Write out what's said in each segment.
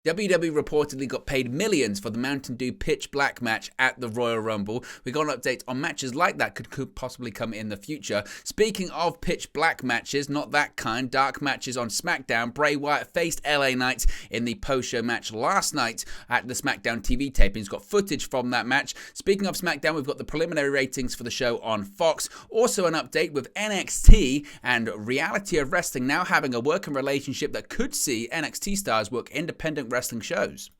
WWE reportedly got paid millions for the Mountain Dew Pitch Black match at the Royal Rumble. We got an update on matches like that could possibly come in the future. Speaking of Pitch Black matches, not that kind, dark matches on SmackDown. Bray Wyatt faced LA Knight in the post-show match last night at the SmackDown TV tapings. Got footage from that match. Speaking of SmackDown, we've got the preliminary ratings for the show on Fox. Also an update with NXT and Reality of Wrestling now having a working relationship that could see NXT stars work independent wrestling shows.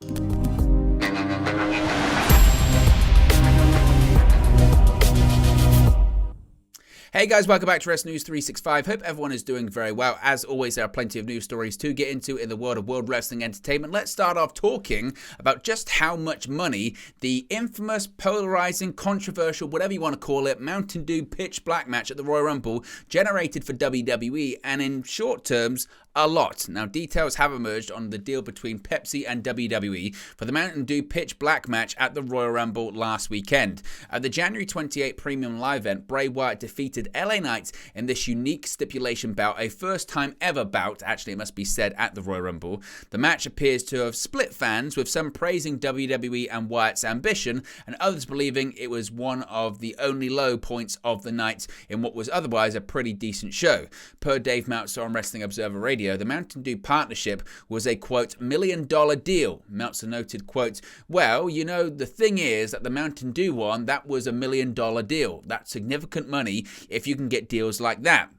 Hey guys, welcome back to Wrestling News 365. Hope everyone is doing very well. As always, there are plenty of news stories to get into in the world of World Wrestling Entertainment. Let's start off talking about just how much money the infamous, polarizing, controversial, whatever you want to call it, Mountain Dew Pitch Black match at the Royal Rumble generated for WWE, and in short terms, a lot. Now, details have emerged on the deal between Pepsi and WWE for the Mountain Dew Pitch Black match at the Royal Rumble last weekend. At the January 28 Premium Live event, Bray Wyatt defeated LA Knight in this unique stipulation bout, a first time ever bout, actually it must be said, at the Royal Rumble. The match appears to have split fans, with some praising WWE and Wyatt's ambition, and others believing it was one of the only low points of the night in what was otherwise a pretty decent show. Per Dave Meltzer on Wrestling Observer Radio, the Mountain Dew partnership was a, quote, $1 million deal. Meltzer noted, quote, well, you know, the thing is that the Mountain Dew one, that was $1 million deal. That's significant money if you can get deals like that.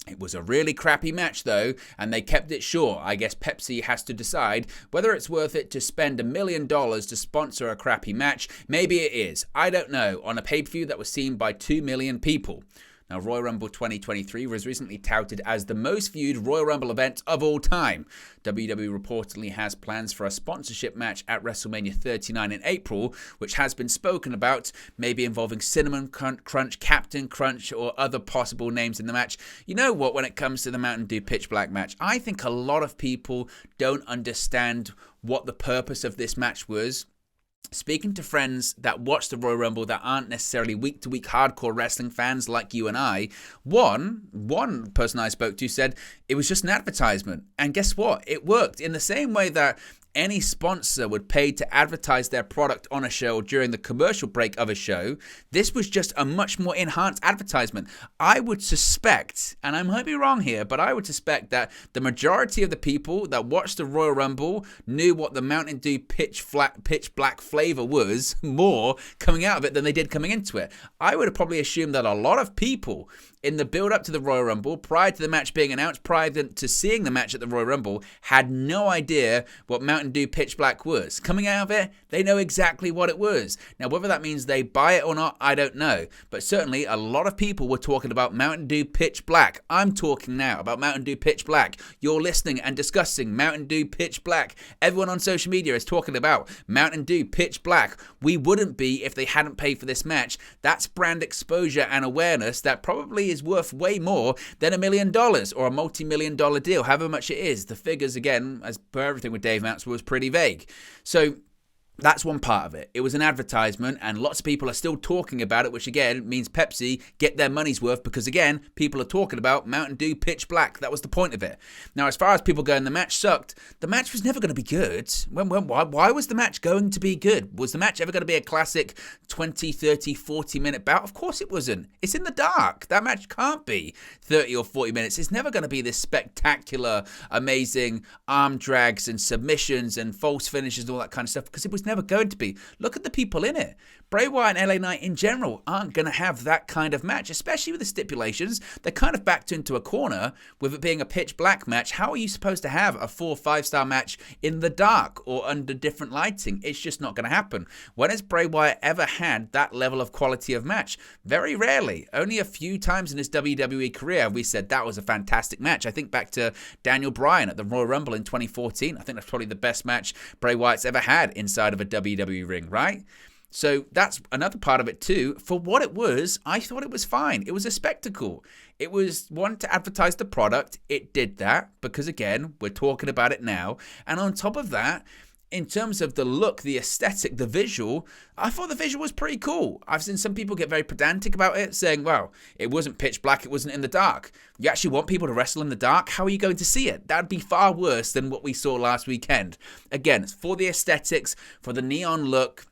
It was a really crappy match though, and they kept it short. I guess Pepsi has to decide whether it's worth it to spend $1 million to sponsor a crappy match. Maybe it is. I don't know. On a pay-per-view that was seen by 2 million people. Now, Royal Rumble 2023 was recently touted as the most viewed Royal Rumble event of all time. WWE reportedly has plans for a sponsorship match at WrestleMania 39 in April, which has been spoken about, maybe involving Cinnamon Crunch, Captain Crunch, or other possible names in the match. You know what, when it comes to the Mountain Dew Pitch Black match, I think a lot of people don't understand what the purpose of this match was. Speaking to friends that watch the Royal Rumble that aren't necessarily week-to-week hardcore wrestling fans like you and I, one person I spoke to said it was just an advertisement. And guess what? It worked. In the same way that any sponsor would pay to advertise their product on a show during the commercial break of a show, this was just a much more enhanced advertisement. I would suspect, and I might be wrong here, but I would suspect that the majority of the people that watched the Royal Rumble knew what the Mountain Dew Pitch Black flavor was more coming out of it than they did coming into it. I would have probably assumed that a lot of people in the build-up to the Royal Rumble, prior to the match being announced, prior to seeing the match at the Royal Rumble, had no idea what Mountain Dew Pitch Black was. Coming out of it, they know exactly what it was. Now, whether that means they buy it or not, I don't know. But certainly, a lot of people were talking about Mountain Dew Pitch Black. I'm talking now about Mountain Dew Pitch Black. You're listening and discussing Mountain Dew Pitch Black. Everyone on social media is talking about Mountain Dew Pitch Black. We wouldn't be if they hadn't paid for this match. That's brand exposure and awareness that probably is worth way more than $1 million or a multi-million-dollar deal, however much it is. The figures, again, as per everything with Dave Meltzer, was pretty vague. So that's one part of it. It was an advertisement, and lots of people are still talking about it, which again means Pepsi get their money's worth because, again, people are talking about Mountain Dew Pitch Black. That was the point of it. Now, as far as people going, the match sucked. The match was never going to be good. Why was the match going to be good? Was the match ever going to be a classic 20, 30, 40-minute bout? Of course it wasn't. It's in the dark. That match can't be 30 or 40 minutes. It's never going to be this spectacular, amazing arm drags and submissions and false finishes and all that kind of stuff because it was never going to be. Look at the people in it. Bray Wyatt and LA Knight in general aren't going to have that kind of match, especially with the stipulations. They're kind of backed into a corner with it being a pitch black match. How are you supposed to have a 4 or 5-star match in the dark or under different lighting? It's just not going to happen. When has Bray Wyatt ever had that level of quality of match? Very rarely. Only a few times in his WWE career have we said that was a fantastic match. I think back to Daniel Bryan at the Royal Rumble in 2014. I think that's probably the best match Bray Wyatt's ever had inside of a WWE ring, right? So that's another part of it too. For what it was, I thought it was fine. It was a spectacle. It was one to advertise the product. It did that because, again, we're talking about it now. And on top of that, in terms of the look, the aesthetic, the visual, I thought the visual was pretty cool. I've seen some people get very pedantic about it, saying, well, it wasn't pitch black, it wasn't in the dark. You actually want people to wrestle in the dark? How are you going to see it? That'd be far worse than what we saw last weekend. Again, it's for the aesthetics, for the neon look,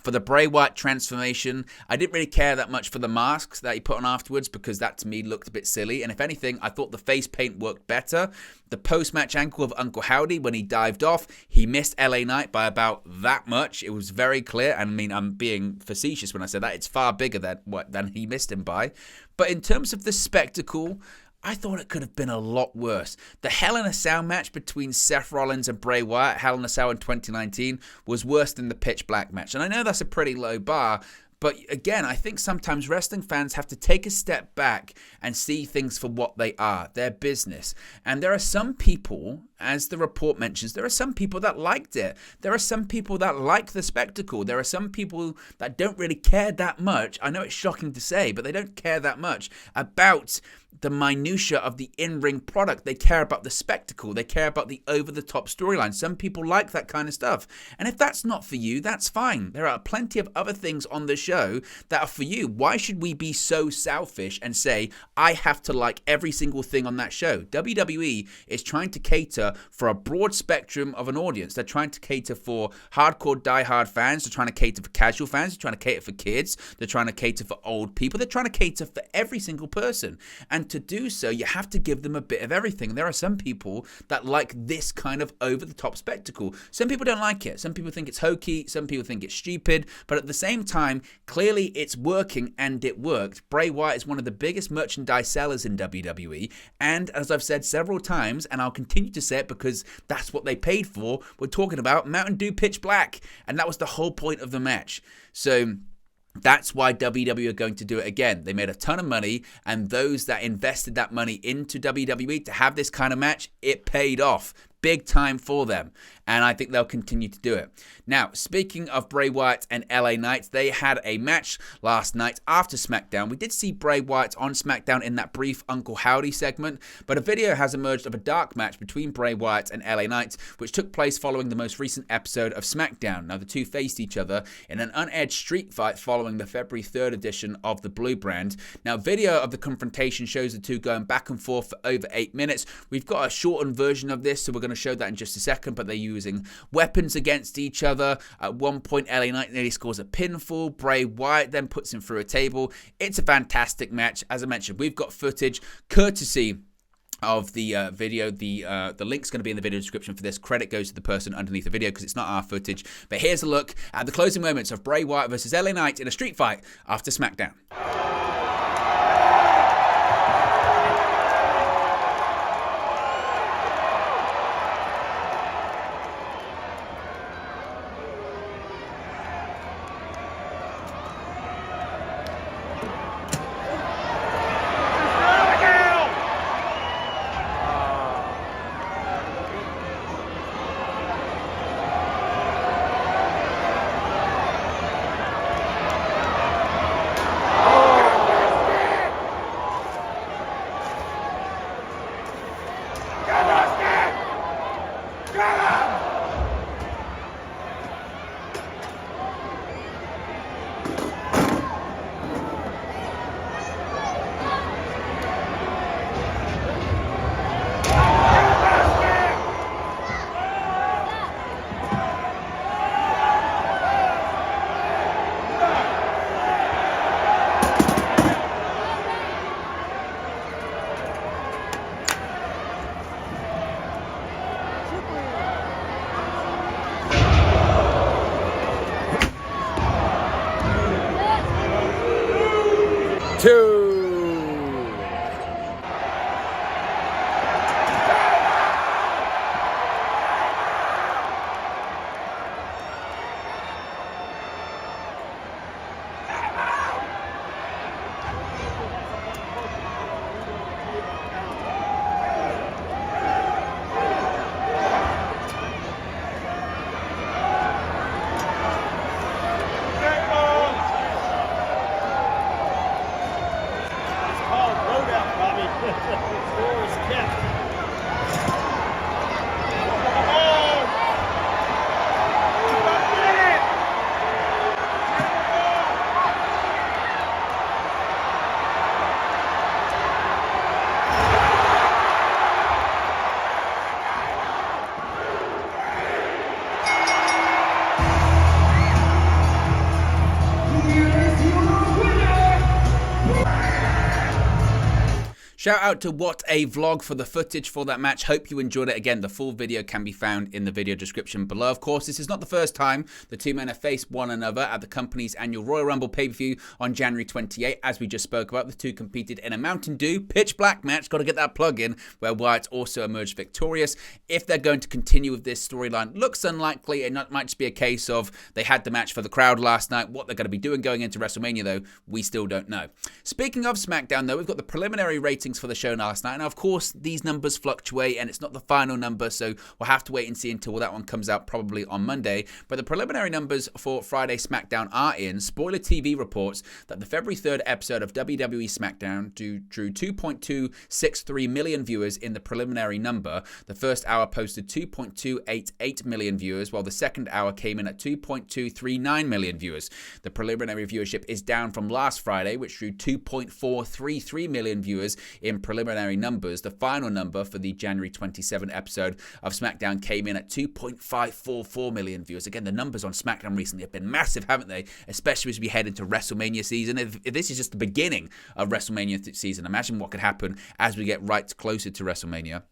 for the Bray Wyatt transformation. I didn't really care that much for the masks that he put on afterwards, because that to me looked a bit silly. And if anything, I thought the face paint worked better. The post-match angle of Uncle Howdy when he dived off, he missed LA Knight by about that much. It was very clear. And I mean, I'm being facetious when I say that. It's far bigger than he missed him by. But in terms of the spectacle, I thought it could have been a lot worse. The Hell in a Cell match between Seth Rollins and Bray Wyatt, Hell in a Cell in 2019, was worse than the pitch black match. And I know that's a pretty low bar, but again, I think sometimes wrestling fans have to take a step back and see things for what they are, their business. And there are some people, as the report mentions, there are some people that liked it. There are some people that like the spectacle. There are some people that don't really care that much. I know it's shocking to say, but they don't care that much about the minutiae of the in-ring product. They care about the spectacle. They care about the over-the-top storyline. Some people like that kind of stuff. And if that's not for you, that's fine. There are plenty of other things on the show that are for you. Why should we be so selfish and say, I have to like every single thing on that show? WWE is trying to cater for a broad spectrum of an audience. They're trying to cater for hardcore, diehard fans. They're trying to cater for casual fans. They're trying to cater for kids. They're trying to cater for old people. They're trying to cater for every single person. And to do so, you have to give them a bit of everything. There are some people that like this kind of over-the-top spectacle. Some people don't like it. Some people think it's hokey. Some people think it's stupid. But at the same time, clearly it's working, and it worked. Bray Wyatt is one of the biggest merchandise sellers in WWE. And as I've said several times, and I'll continue to say it because that's what they paid for, we're talking about Mountain Dew Pitch Black. And that was the whole point of the match. So that's why WWE are going to do it again. They made a ton of money, and those that invested that money into WWE to have this kind of match, it paid off big time for them. And I think they'll continue to do it. Now, speaking of Bray Wyatt and LA Knight, they had a match last night after SmackDown. We did see Bray Wyatt on SmackDown in that brief Uncle Howdy segment, but a video has emerged of a dark match between Bray Wyatt and LA Knight, which took place following the most recent episode of SmackDown. Now, the two faced each other in an unedged street fight following the February 3rd edition of the Blue Brand. Now, video of the confrontation shows the two going back and forth for over 8 minutes. We've got a shortened version of this, so we're going to show that in just a second, but they're using weapons against each other. At one point, LA Knight nearly scores a pinfall. Bray Wyatt then puts him through a table. It's a fantastic match. As I mentioned, we've got footage courtesy of the video. The link's going to be in the video description for this. Credit goes to the person underneath the video because it's not our footage. But here's a look at the closing moments of Bray Wyatt versus LA Knight in a street fight after SmackDown. Shout out to What a Vlog for the footage for that match. Hope you enjoyed it. Again, the full video can be found in the video description below. Of course, this is not the first time the two men have faced one another at the company's annual Royal Rumble pay-per-view on January 28. As we just spoke about, the two competed in a Mountain Dew pitch black match. Got to get that plug in, where Wyatt also emerged victorious. If they're going to continue with this storyline, looks unlikely. It might just be a case of they had the match for the crowd last night. What they're going to be doing going into WrestleMania, though, we still don't know. Speaking of SmackDown, though, we've got the preliminary ratings for the show last night. Now, of course, these numbers fluctuate, and it's not the final number, so we'll have to wait and see until that one comes out probably on Monday. But the preliminary numbers for Friday SmackDown are in. Spoiler TV reports that the February 3rd episode of WWE SmackDown drew 2.263 million viewers in the preliminary number. The first hour posted 2.288 million viewers, while the second hour came in at 2.239 million viewers. The preliminary viewership is down from last Friday, which drew 2.433 million viewers in preliminary numbers. The final number for the January 27 episode of SmackDown came in at 2.544 million viewers. Again, the numbers on SmackDown recently have been massive, haven't they? Especially as we head into WrestleMania season. If this is just the beginning of WrestleMania season, imagine what could happen as we get right closer to WrestleMania.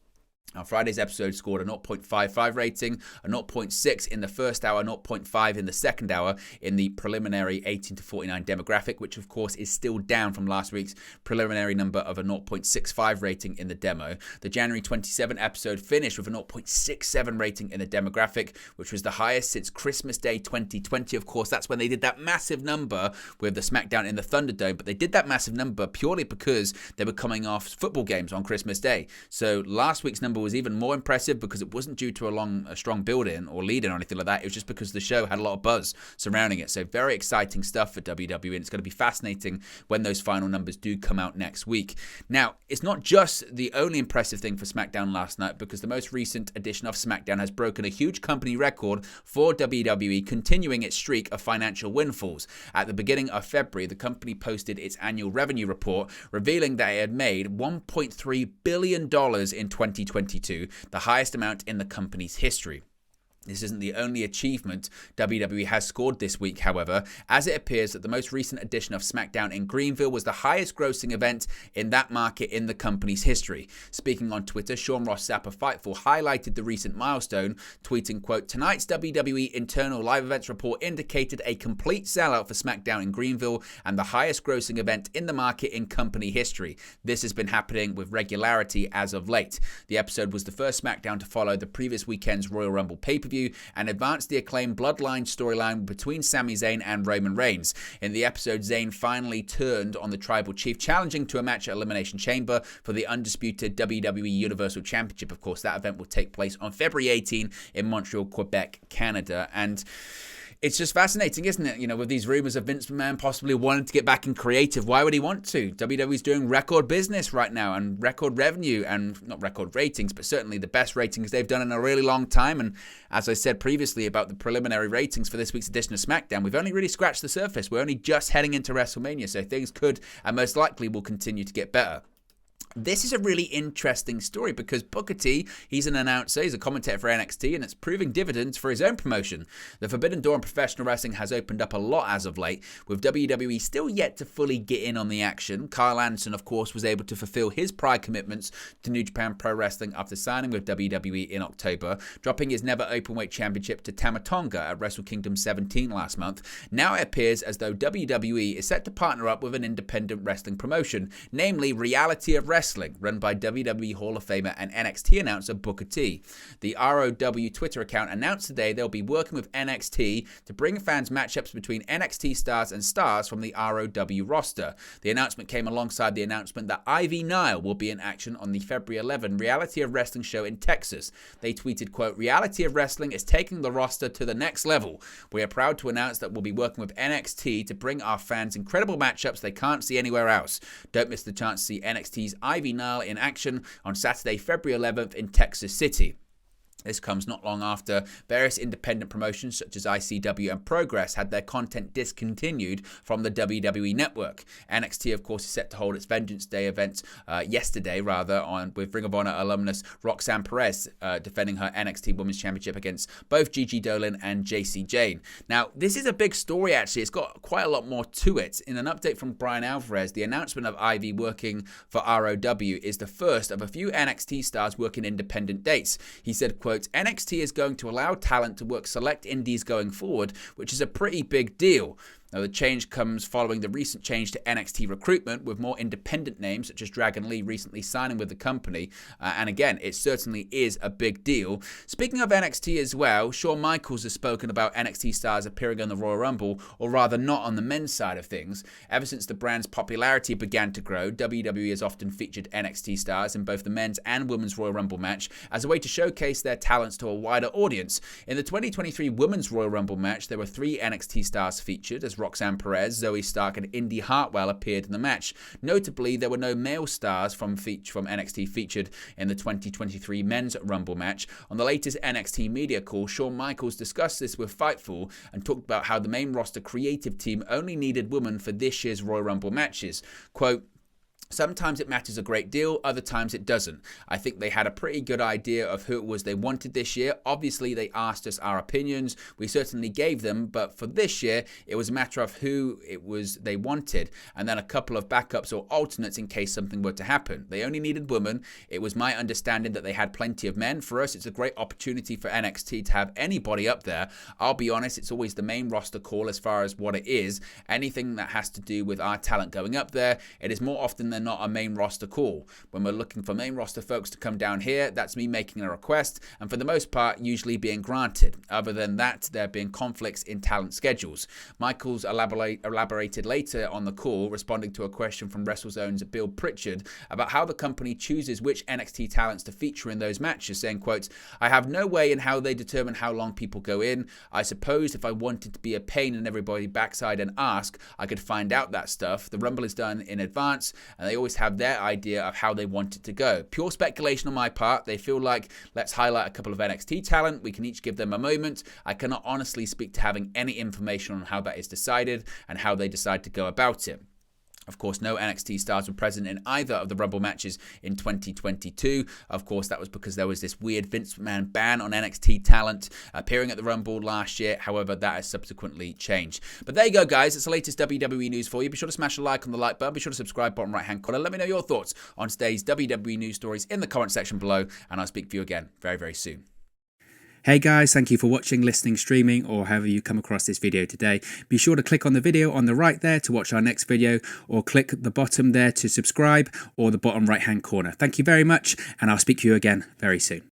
Now, Friday's episode scored a 0.55 rating, a 0.6 in the first hour, 0.5 in the second hour in the preliminary 18 to 49 demographic, which of course is still down from last week's preliminary number of a 0.65 rating in the demo. The January 27 episode finished with a 0.67 rating in the demographic, which was the highest since Christmas Day 2020. Of course, that's when they did that massive number with the SmackDown in the Thunderdome, but they did that massive number purely because they were coming off football games on Christmas Day. So last week's number was even more impressive because it wasn't due to a strong build-in or lead-in or anything like that. It was just because the show had a lot of buzz surrounding it. So very exciting stuff for WWE, and it's going to be fascinating when those final numbers do come out next week. Now, it's not just the only impressive thing for SmackDown last night, because the most recent edition of SmackDown has broken a huge company record for WWE, continuing its streak of financial windfalls. At the beginning of February, the company posted its annual revenue report, revealing that it had made $1.3 billion in 2022, the highest amount in the company's history. This isn't the only achievement WWE has scored this week, however, as it appears that the most recent edition of SmackDown in Greenville was the highest grossing event in that market in the company's history. Speaking on Twitter, Sean Ross Sapp of Fightful highlighted the recent milestone, tweeting, quote, "Tonight's WWE internal live events report indicated a complete sellout for SmackDown in Greenville and the highest grossing event in the market in company history. This has been happening with regularity as of late." The episode was the first SmackDown to follow the previous weekend's Royal Rumble pay-per-view and advanced the acclaimed Bloodline storyline between Sami Zayn and Roman Reigns. In the episode, Zayn finally turned on the Tribal Chief, challenging to a match at Elimination Chamber for the undisputed WWE Universal Championship. Of course, that event will take place on February 18 in Montreal, Quebec, Canada. And it's just fascinating, isn't it? You know, with these rumors of Vince McMahon possibly wanting to get back in creative. Why would he want to? WWE's doing record business right now and record revenue, and not record ratings, but certainly the best ratings they've done in a really long time. And as I said previously about the preliminary ratings for this week's edition of SmackDown, we've only really scratched the surface. We're only just heading into WrestleMania, so things could and most likely will continue to get better. This is a really interesting story because Booker T, he's an announcer, he's a commentator for NXT, and it's proving dividends for his own promotion. The Forbidden Door in professional wrestling has opened up a lot as of late, with WWE still yet to fully get in on the action. Kyle Anderson, of course, was able to fulfill his prior commitments to New Japan Pro Wrestling after signing with WWE in October, dropping his Never Openweight Championship to Tama Tonga at Wrestle Kingdom 17 last month. Now it appears as though WWE is set to partner up with an independent wrestling promotion, namely Reality of Wrestling, run by WWE Hall of Famer and NXT announcer Booker T. The ROW Twitter account announced today they'll be working with NXT to bring fans matchups between NXT stars and stars from the ROW roster. The announcement came alongside the announcement that Ivy Nile will be in action on the February 11 Reality of Wrestling show in Texas. They tweeted, quote, "Reality of Wrestling is taking the roster to the next level. We are proud to announce that we'll be working with NXT to bring our fans incredible matchups they can't see anywhere else. Don't miss the chance to see NXT's Ivy Nile in action on Saturday, February 11th in Texas City." This comes not long after various independent promotions such as ICW and Progress had their content discontinued from the WWE network. NXT, of course, is set to hold its Vengeance Day event yesterday, with Ring of Honor alumnus Roxanne Perez defending her NXT Women's Championship against both Gigi Dolan and JC Jane. Now, this is a big story, actually. It's got quite a lot more to it. In an update from Brian Alvarez, the announcement of Ivy working for ROW is the first of a few NXT stars working independent dates. He said, quote, NXT is going to allow talent to work select indies going forward, which is a pretty big deal. Now, the change comes following the recent change to NXT recruitment, with more independent names such as Dragon Lee recently signing with the company. And again, it certainly is a big deal. Speaking of NXT as well, Shawn Michaels has spoken about NXT stars appearing on the Royal Rumble, or rather not on the men's side of things. Ever since the brand's popularity began to grow, WWE has often featured NXT stars in both the men's and women's Royal Rumble match as a way to showcase their talents to a wider audience. In the 2023 Women's Royal Rumble match, there were 3 NXT stars featured, as Roxanne Perez, Zoe Stark, and Indy Hartwell appeared in the match. Notably, there were no male stars from NXT featured in the 2023 Men's Rumble match. On the latest NXT media call, Shawn Michaels discussed this with Fightful and talked about how the main roster creative team only needed women for this year's Royal Rumble matches. Quote, sometimes it matters a great deal, other times it doesn't. I think they had a pretty good idea of who it was they wanted this year. Obviously, they asked us our opinions. We certainly gave them, but for this year, it was a matter of who it was they wanted, and then a couple of backups or alternates in case something were to happen. They only needed women. It was my understanding that they had plenty of men. For us, it's a great opportunity for NXT to have anybody up there. I'll be honest, it's always the main roster call as far as what it is. Anything that has to do with our talent going up there, it is more often than not a main roster call. When we're looking for main roster folks to come down here, that's me making a request, and for the most part usually being granted. Other than that, there being conflicts in talent schedules. Michaels elaborated later on the call, responding to a question from WrestleZone's Bill Pritchard about how the company chooses which NXT talents to feature in those matches, saying, quote, I have no way in how they determine how long people go in. I suppose if I wanted to be a pain in everybody's backside and ask, I could find out that stuff. The Rumble is done in advance, and they always have their idea of how they want it to go. Pure speculation on my part. They feel like, let's highlight a couple of NXT talent. We can each give them a moment. I cannot honestly speak to having any information on how that is decided and how they decide to go about it. Of course, no NXT stars were present in either of the Rumble matches in 2022. Of course, that was because there was this weird Vince McMahon ban on NXT talent appearing at the Rumble last year. However, that has subsequently changed. But there you go, guys. It's the latest WWE news for you. Be sure to smash a like on the like button. Be sure to subscribe, bottom right-hand corner. Let me know your thoughts on today's WWE news stories in the comment section below, and I'll speak to you again very, very soon. Hey guys, thank you for watching, listening, streaming, or however you come across this video today. Be sure to click on the video on the right there to watch our next video, or click the bottom there to subscribe, or the bottom right hand corner. Thank you very much, and I'll speak to you again very soon.